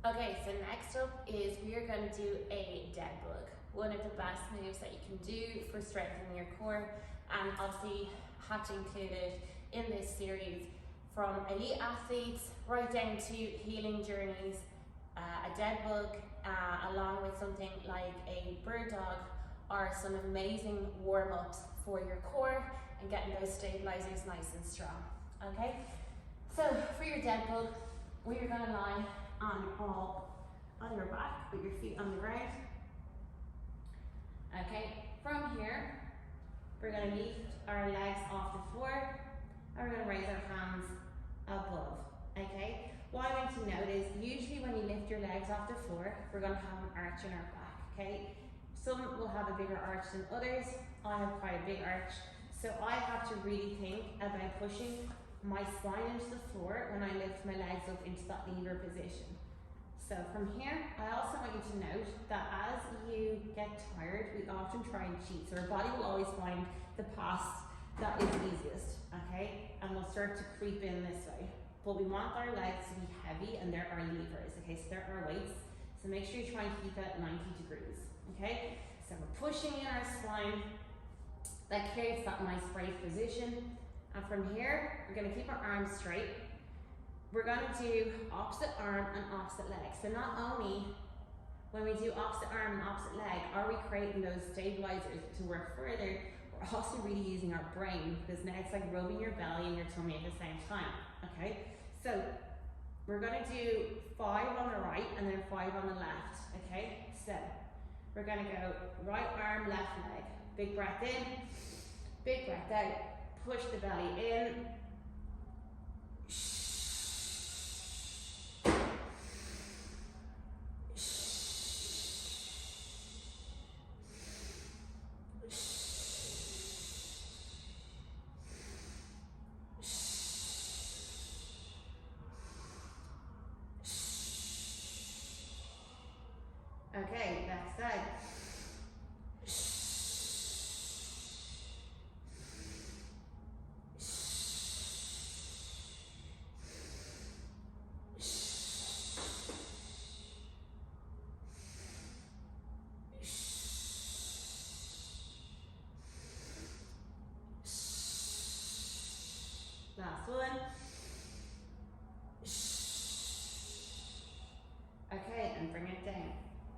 Okay, so next up is we are going to do a dead bug. One of the best moves that you can do for strengthening your core, and obviously Hatch included in this series from elite athletes right down to healing journeys. A dead bug along with something like a bird dog are some amazing warm-ups for your core and getting those stabilizers nice and strong. Okay, so for your dead bug, we are going to lie on your back with your feet on the ground. Okay, from here we're going to lift our legs off the floor and we're going to raise our hands above. Okay, what I want to note is usually when you lift your legs off the floor, we're going to have an arch in our back. Okay, some will have a bigger arch than others. I have quite a big arch, so I have to really think about pushing my spine into the floor when I lift my legs up into that lever position. So from here, I also want you to note that as you get tired, we often try and cheat. So our body will always find the path that is easiest, okay? And we'll start to creep in this way. But we want our legs to be heavy, and there are levers, okay? So there are weights. So make sure you try and keep it at 90 degrees, okay? So we're pushing in our spine. That creates that nice brave position. And from here, we're going to keep our arms straight. We're going to do opposite arm and opposite leg. So not only when we do opposite arm and opposite leg are we creating those stabilizers to work further, we're also really using our brain, because now it's like rubbing your belly and your tummy at the same time. Okay, so we're going to do 5 on the right and then 5 on the left. Okay, so we're going to go right arm, left leg. Big breath in, big breath out. Push the belly in. Okay, next side. Last one. Okay, and bring it down.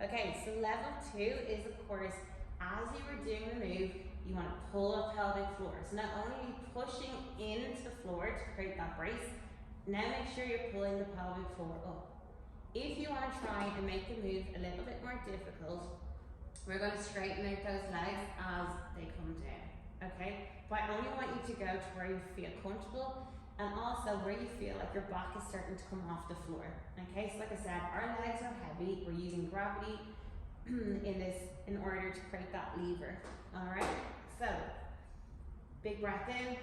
Okay, so level 2 is, of course, as you were doing the move, you want to pull up pelvic floor. So not only are you pushing into the floor to create that brace, now make sure you're pulling the pelvic floor up. If you want to try and make the move a little bit more difficult, we're going to straighten out those legs as they come down. Okay, but I only want you to go to where you feel comfortable and also where you feel like your back is starting to come off the floor. Okay, so like I said, our legs are heavy. We're using gravity in order to create that lever. All right, so big breath in.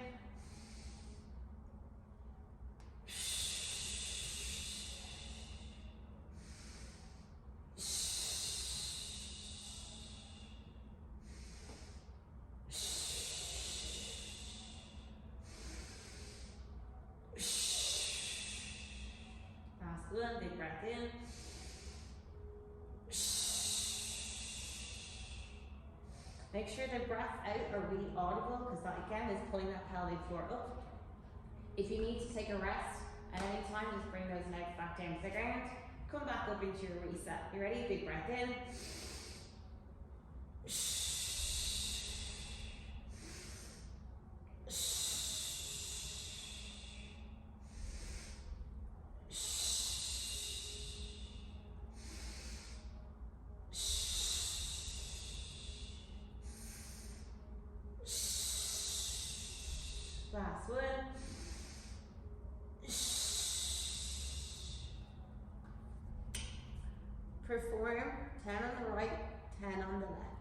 One, big breath in. Make sure the breaths out are really audible, because that again is pulling that pelvic floor up. If you need to take a rest at any time, just bring those legs back down to the ground. Come back up into your reset. You ready? Big breath in. Last one. Perform 10 on the right, 10 on the left.